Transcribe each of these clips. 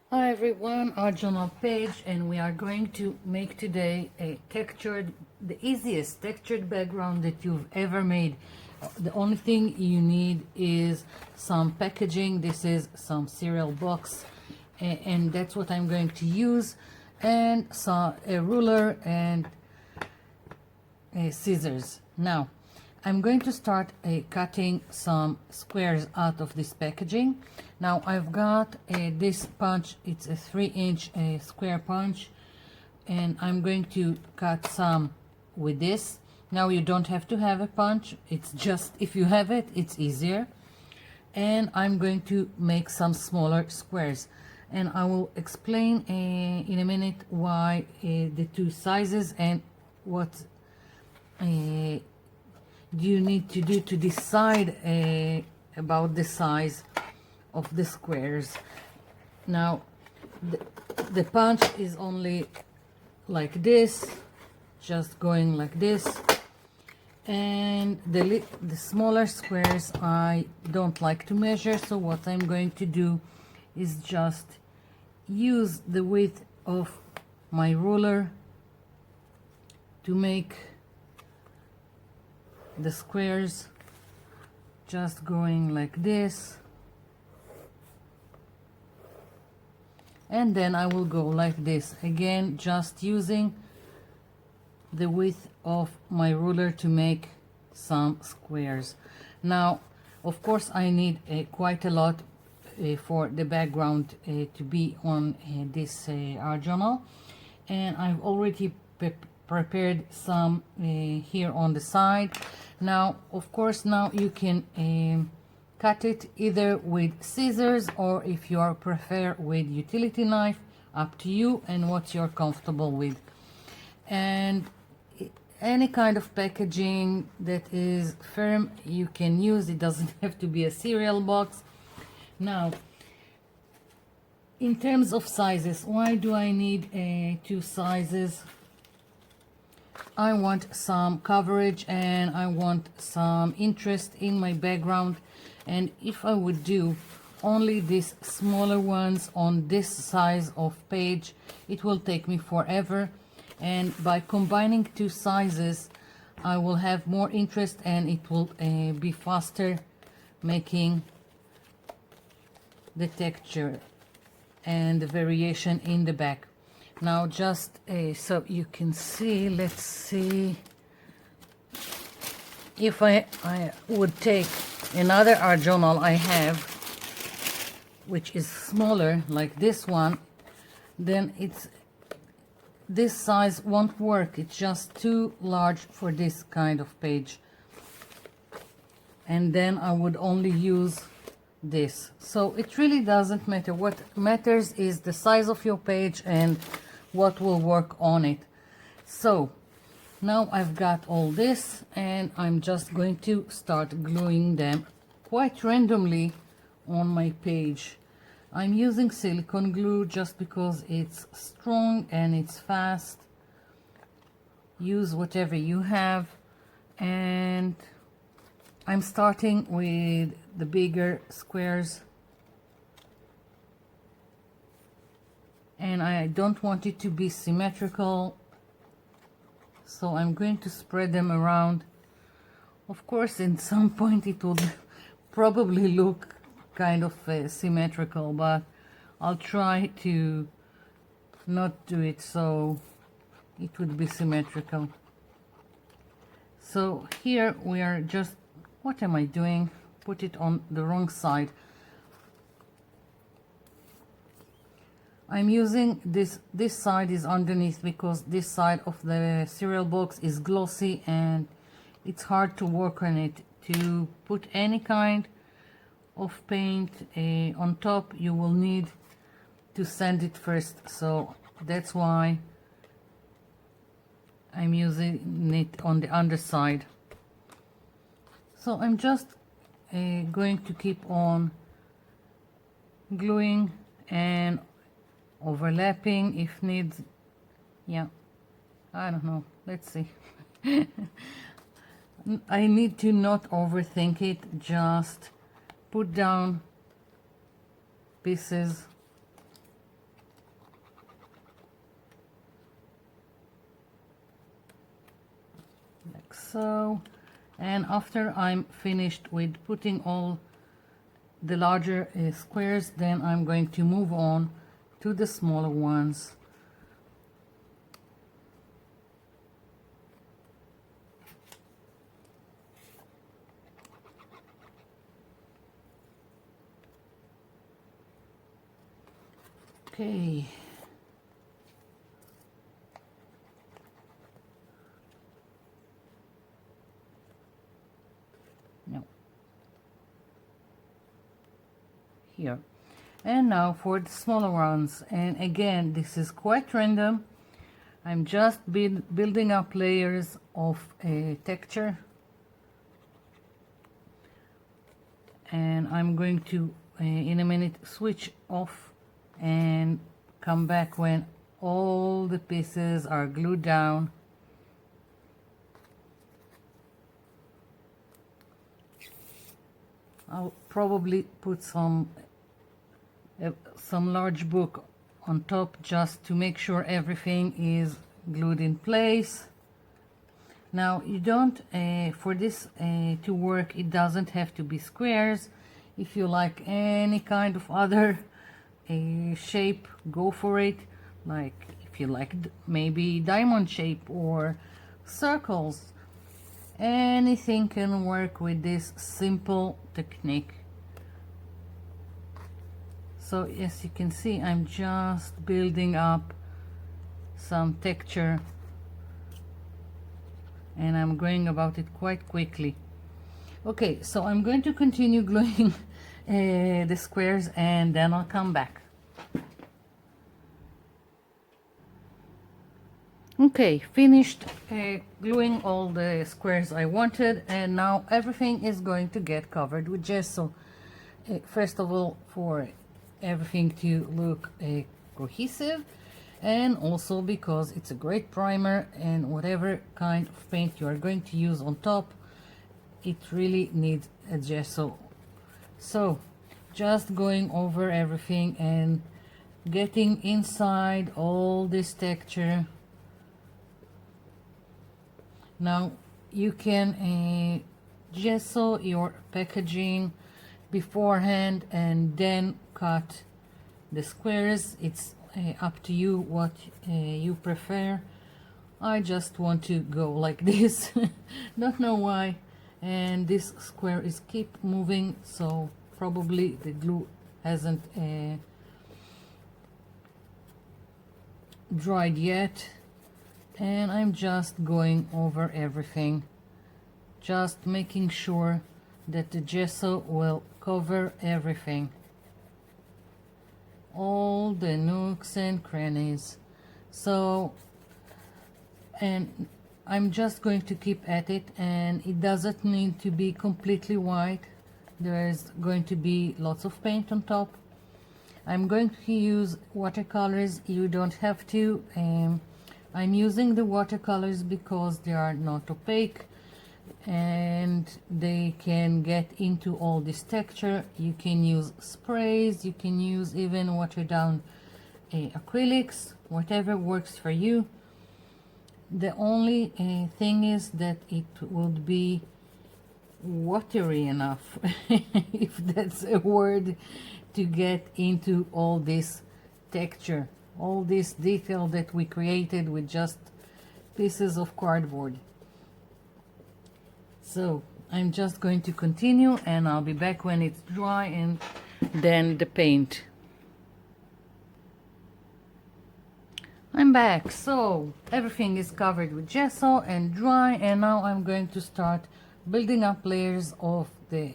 Hi everyone, our journal page, and we are going to make today the easiest textured background that you've ever made. The only thing you need is some packaging. This is some cereal box, and that's what I'm going to use, and a ruler and scissors. Now, I'm going to start cutting some squares out of this packaging. Now I've got this punch, it's a 3-inch square punch, and I'm going to cut some with this. Now you don't have to have a punch, it's just if you have it, it's easier. And I'm going to make some smaller squares, and I will explain in a minute why the two sizes and what do you need to do to decide about the size of the squares. Now the punch is only like this, just going like this, and the smaller squares I don't like to measure, so what I'm going to do is just use the width of my ruler to make the squares, just going like this, and then I will go like this again, just using the width of my ruler to make some squares. Now of course I need quite a lot for the background to be on this art journal, and I've already prepared some here on the side. Now of course now you can cut it either with scissors, or if you prefer with utility knife, up to you and what you're comfortable with. And any kind of packaging that is firm you can use, it doesn't have to be a cereal box. Now in terms of sizes, why do I need two sizes? I want some coverage and I want some interest in my background, and if I would do only these smaller ones on this size of page, it will take me forever, and by combining two sizes I will have more interest and it will be faster making the texture and the variation in the back. Now just so you can see, let's see, if I would take another art journal I have, which is smaller like this one, then this size won't work, it's just too large for this kind of page, and then I would only use this. So it really doesn't matter. What matters is the size of your page and what will work on it. So now I've got all this, and I'm just going to start gluing them quite randomly on my page. I'm using silicone glue just because it's strong and it's fast. Use whatever you have, and I'm starting with the bigger squares, and I don't want it to be symmetrical, so I'm going to spread them around. Of course at some point it would probably look kind of symmetrical, but I'll try to not do it so it would be symmetrical. So here we are just, what am I doing? Put it on the wrong side. I'm using this side is underneath because this side of the cereal box is glossy and it's hard to work on it. To put any kind of paint on top, you will need to sand it first, so that's why I'm using it on the underside. So I'm just going to keep on gluing and overlapping if needs. Yeah, I don't know, let's see. I need to not overthink it, just put down pieces so. And after I'm finished with putting all the larger squares, then I'm going to move on to the smaller ones. Okay. No. Here. And now for the smaller ones, and again this is quite random. I'm just building up layers of a texture, and I'm going to in a minute switch off and come back when all the pieces are glued down. I'll probably put some large book on top just to make sure everything is glued in place. Now you don't, for this to work, it doesn't have to be squares. If you like any kind of other shape, go for it. Like if you like maybe diamond shape or circles, anything can work with this simple technique. So as you can see, I'm just building up some texture, and I'm going about it quite quickly. Okay, so I'm going to continue gluing the squares, and then I'll come back. Okay, finished gluing all the squares I wanted, and now everything is going to get covered with gesso. First of all, for everything to look cohesive, and also because it's a great primer, and whatever kind of paint you are going to use on top, it really needs a gesso. So just going over everything and getting inside all this texture. Now you can gesso your packaging beforehand and then cut the squares. It's up to you what you prefer. I just want to go like this. Don't know why. And this square is keep moving, so probably the glue hasn't dried yet. And I'm just going over everything, just making sure that the gesso will cover everything, all the nooks and crannies. So, and I'm just going to keep at it, and it doesn't need to be completely white. There's going to be lots of paint on top. I'm going to use watercolors. You don't have to. I'm using the watercolors because they are not opaque and they can get into all this texture. You can use sprays, you can use even watered down acrylics, whatever works for you. The only thing is that it would be watery enough, if that's a word, to get into all this texture, all this detail that we created with just pieces of cardboard. So I'm just going to continue, and I'll be back when it's dry and then the paint. I'm back. So everything is covered with gesso and dry, and now I'm going to start building up layers of the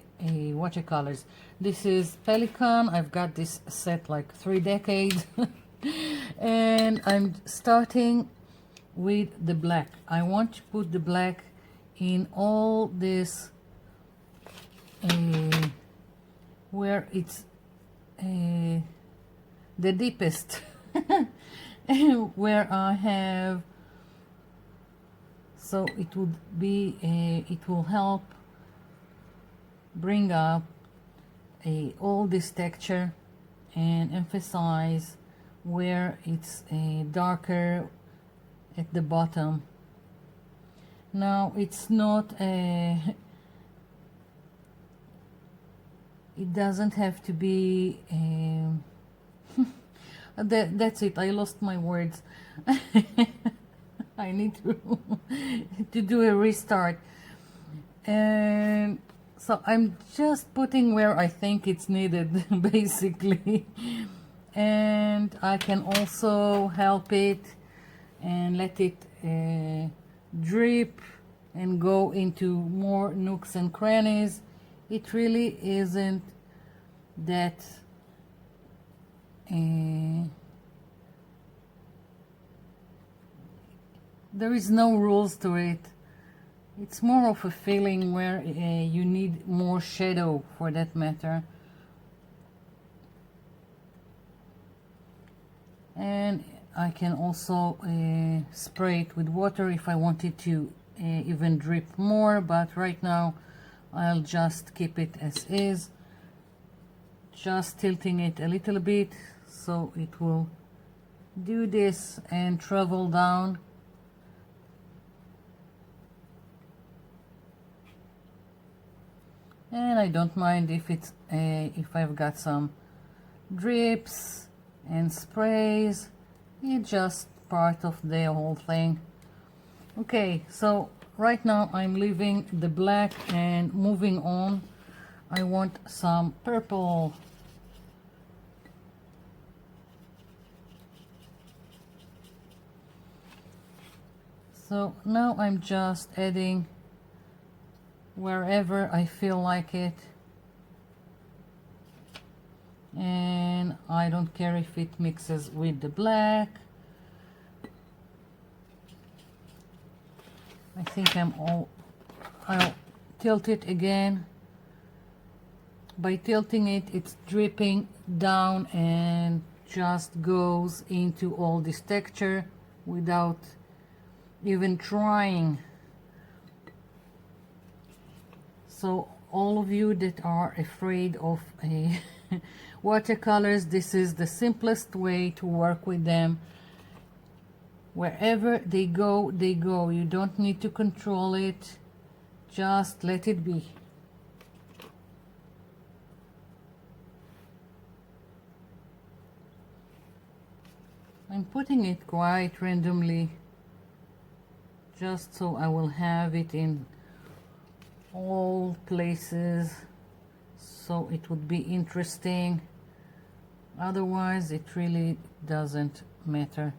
watercolors. This is Pelican. I've got this set like 3 decades. And I'm starting with the black. I want to put the black in all this where it's the deepest where I have, so it would be it will help bring up all this texture and emphasize where it's darker at the bottom. Now it's not a, it doesn't have to be that's it, I lost my words. I need to to do a restart. And so I'm just putting where I think it's needed basically. And I can also help it and let it drip and go into more nooks and crannies. It really isn't that there is no rules to it. It's more of a feeling where you need more shadow, for that matter. And I can also spray it with water if I wanted to even drip more, but right now I'll just keep it as is, just tilting it a little bit so it will do this and travel down. And I don't mind if it's if I've got some drips and sprays. It's just part of the whole thing. Okay, so right now I'm leaving the black and moving on. I want some purple. So now I'm just adding wherever I feel like it, and I don't care if it mixes with the black. I think I'll tilt it again. By tilting it, it's dripping down and just goes into all this texture without even trying. So all of you that are afraid of watercolors, this is the simplest way to work with them. Wherever they go, they go. You don't need to control it. Just let it be. I'm putting it quite randomly, just so I will have it in all places, so it would be interesting. Otherwise it really doesn't matter.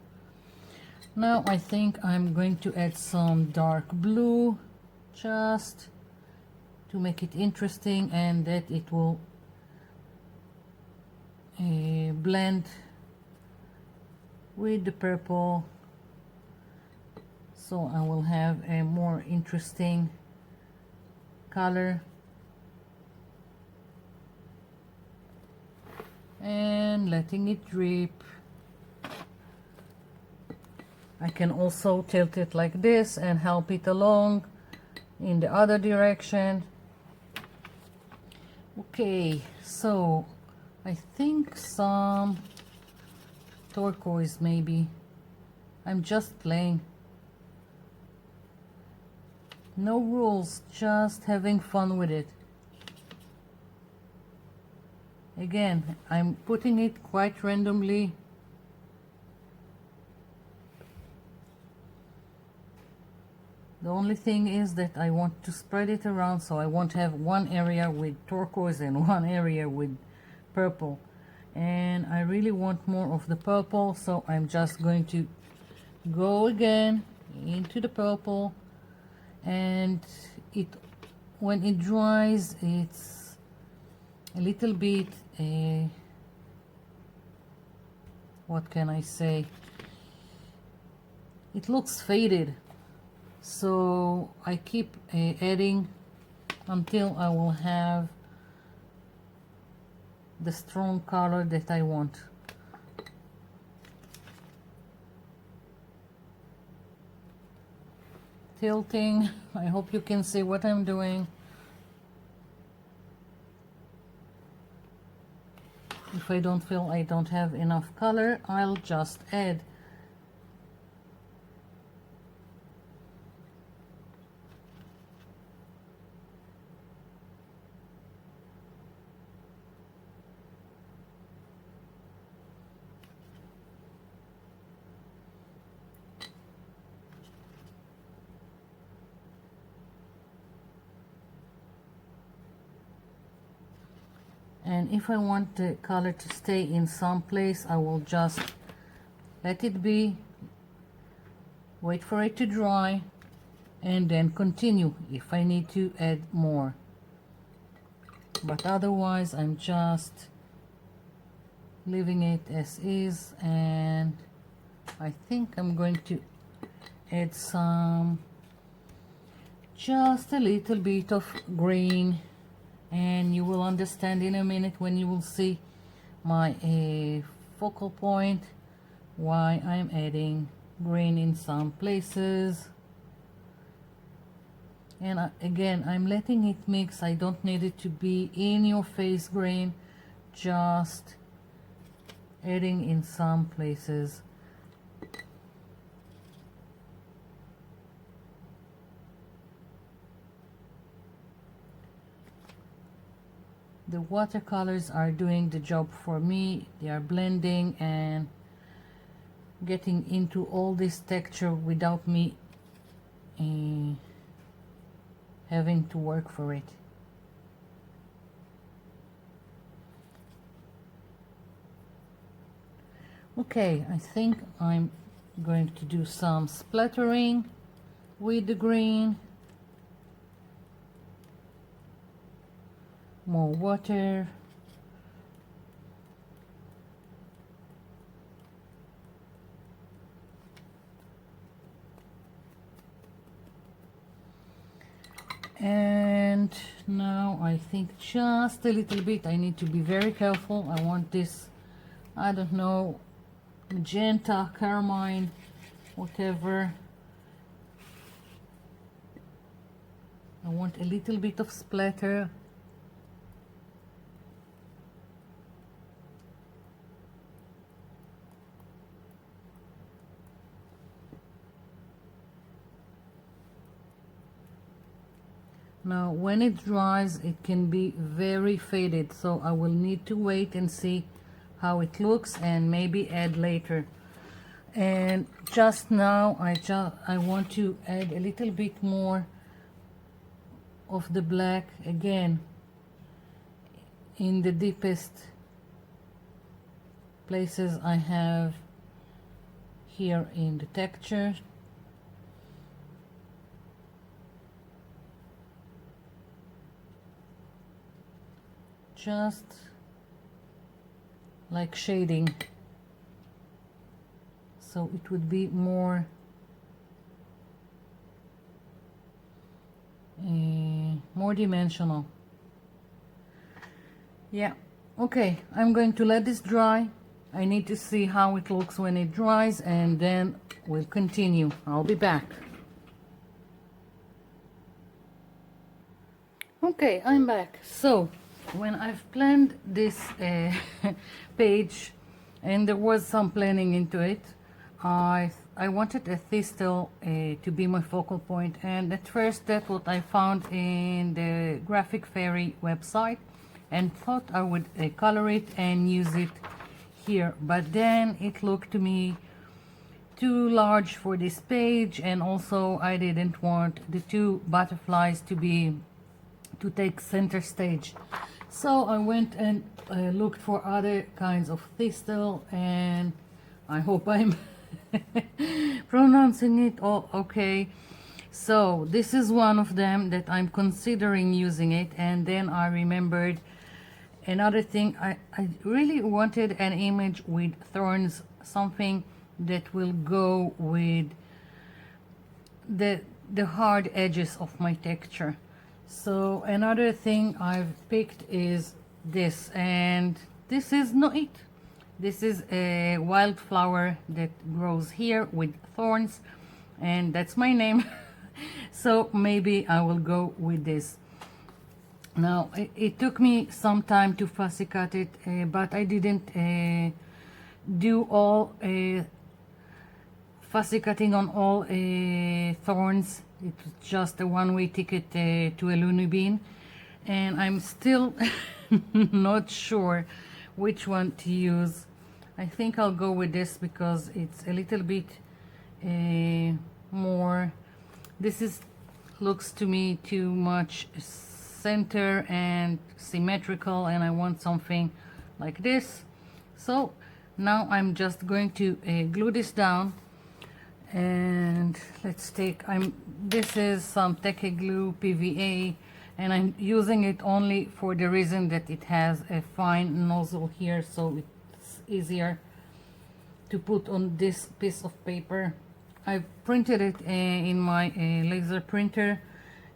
Now I think I'm going to add some dark blue just to make it interesting, and that it will blend with the purple, so I will have a more interesting color. And letting it drip. I can also tilt it like this and help it along in the other direction. Okay, so I think some turquoise maybe. I'm just playing. No rules, just having fun with it. Again, I'm putting it quite randomly. The only thing is that I want to spread it around, so I won't have one area with turquoise and one area with purple. And I really want more of the purple, so I'm just going to go again into the purple, and it, when it dries, it's a little bit what can I say, it looks faded, so I keep adding until I will have the strong color that I want. Tilting. I hope you can see what I'm doing. If I don't feel I don't have enough color, I'll just add. And if I want the color to stay in some place, I will just let it be, wait for it to dry, and then continue if I need to add more. But otherwise I'm just leaving it as is, and I think I'm going to add some, just a little bit of green, and you will understand in a minute when you will see my focal point why I'm adding green in some places. And again, I'm letting it mix. I don't need it to be in your face green, just adding in some places. The watercolors are doing the job for me. They are blending and getting into all this texture without me having to work for it. Okay, I think I'm going to do some splattering with the green. More water. And now I think just a little bit. I need to be very careful. I want this, I don't know, magenta, carmine, whatever. I want a little bit of splatter. Now when it dries it can be very faded, so I will need to wait and see how it looks and maybe add later. And just now I want to add a little bit more of the black again in the deepest places I have here in the texture. Just like shading, so it would be more more dimensional. Yeah, okay, I'm going to let this dry. I need to see how it looks when it dries, and then we'll continue. I'll be back. Okay, I'm back. So when I've planned this page, and there was some planning into it, I wanted a thistle to be my focal point, and at first that's what I found in the Graphic Fairy website, and thought I would color it and use it here, but then it looked to me too large for this page, and also I didn't want the two butterflies to take center stage. So I went and looked for other kinds of thistle, and I hope I'm pronouncing it all okay. So this is one of them that I'm considering using it, and then I remembered another thing. I really wanted an image with thorns, something that will go with the hard edges of my texture. So another thing I've picked is this, and this is Noit. This is a wildflower that grows here with thorns, and that's my name. So maybe I will go with this. Now it took me some time to fussy cut it, but I didn't do all fussy cutting on all thorns. It's just a one-way ticket to a loony bin, and I'm still not sure which one to use. I think I'll go with this because it's a little bit more, this is looks to me too much center and symmetrical, and I want something like this. So now I'm just going to glue this down, and let's take, this is some Teke glue PVA, and I'm using it only for the reason that it has a fine nozzle here, so it's easier to put on this piece of paper. I've printed it in my laser printer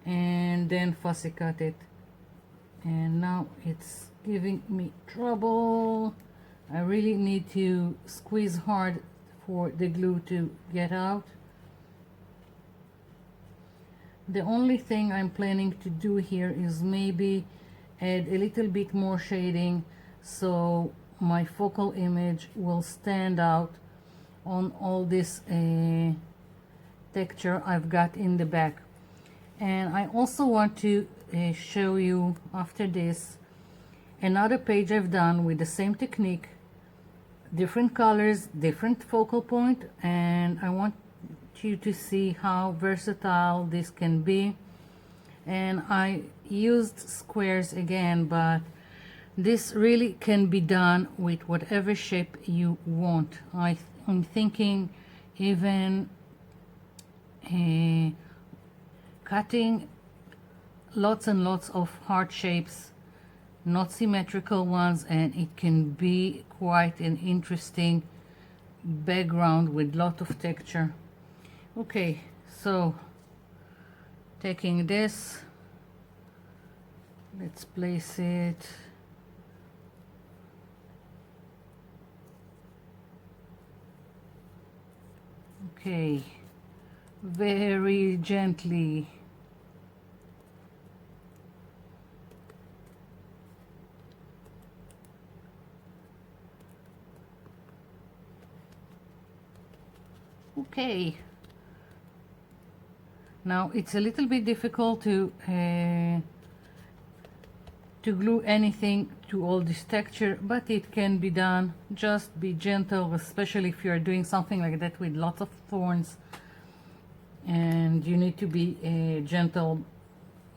and then fussy cut it, and now it's giving me trouble. I really need to squeeze hard for the glue to get out. The only thing I'm planning to do here is maybe add a little bit more shading so my focal image will stand out on all this texture I've got in the back. And I also want to show you after this another page I've done with the same technique, different colors, different focal point, and I want you to see how versatile this can be. And I used squares again, but this really can be done with whatever shape you want. I'm thinking even cutting lots and lots of heart shapes, not symmetrical ones, and it can be quite an interesting background with lot of texture. Okay, so taking this, let's place it okay, very gently. Okay, now it's a little bit difficult to glue anything to all this texture, but it can be done. Just be gentle, especially if you're doing something like that with lots of thorns, and you need to be gentle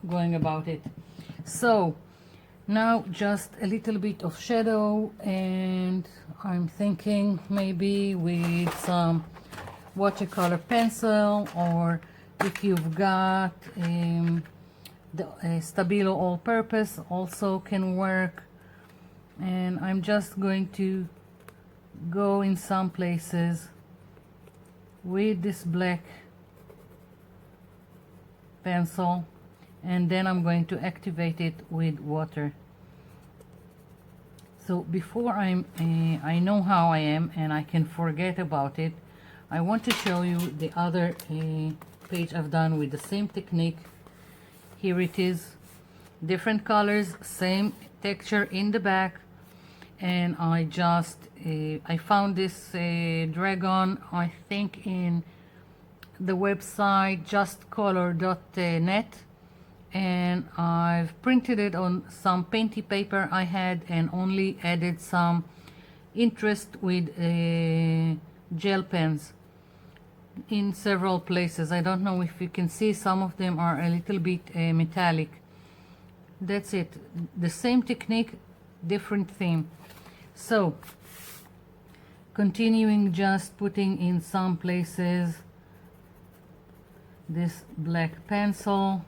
going about it. So now just a little bit of shadow, and I'm thinking maybe with some watercolor pencil, or if you've got the Stabilo all-purpose also can work. And I'm just going to go in some places with this black pencil, and then I'm going to activate it with water. So before I know how I am and I can forget about it, I want to show you the other page I've done with the same technique. Here it is, different colors, same texture in the back, and I just I found this dragon, I think, in the website justcolor.net, and I've printed it on some painty paper I had and only added some interest with gel pens in several places. I don't know if you can see, some of them are a little bit metallic. That's it, the same technique, different theme. So continuing, just putting in some places this black pencil,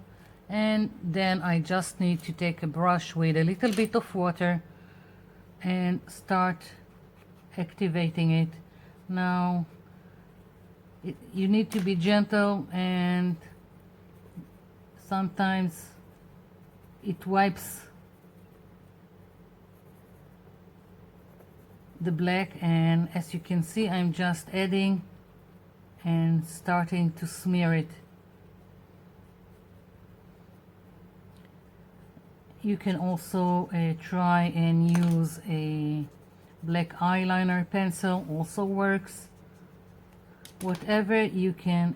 and then I just need to take a brush with a little bit of water and start activating it. Now you need to be gentle, and sometimes it wipes the black, and as you can see, I'm just adding and starting to smear it. You can also try and use a black eyeliner pencil, also works. Whatever you can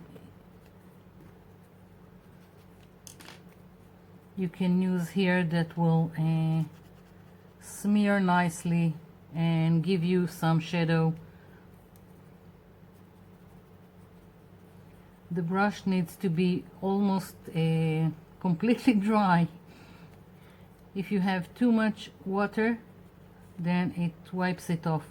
use here that will smear nicely and give you some shadow. The brush needs to be almost completely dry If you have too much water, then it wipes it off.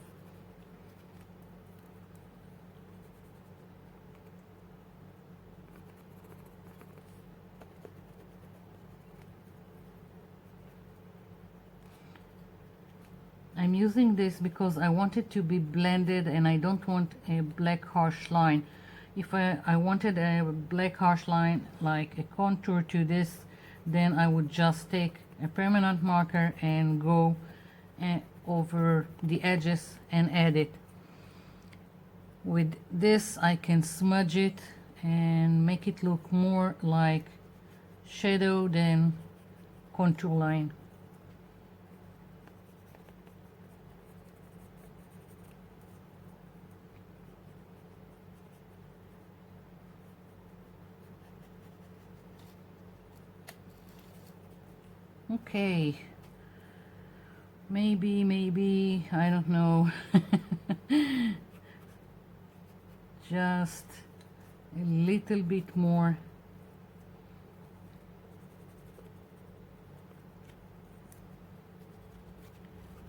I'm using this because I want it to be blended and I don't want a black harsh line. If I wanted a black harsh line, like a contour to this, then I would just take a permanent marker and go over the edges and add it. With this I can smudge it and make it look more like shadow than contour line. Okay, maybe, I don't know, just a little bit more.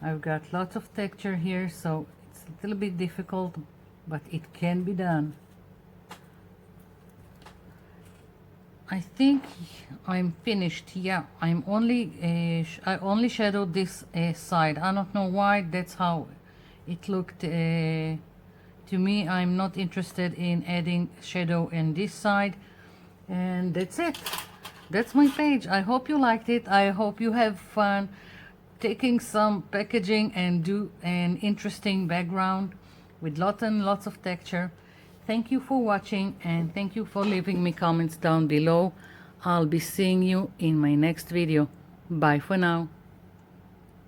I've got lots of texture here, so it's a little bit difficult, but it can be done. I think I'm finished. Yeah, I'm only I only shadowed this side. I don't know why. That's how it looked to me. I'm not interested in adding shadow in this side, and that's it. That's my page. I hope you liked it. I hope you have fun taking some packaging and do an interesting background with lots and lots of texture. Thank you for watching, and thank you for leaving me comments down below. I'll be seeing you in my next video. Bye for now.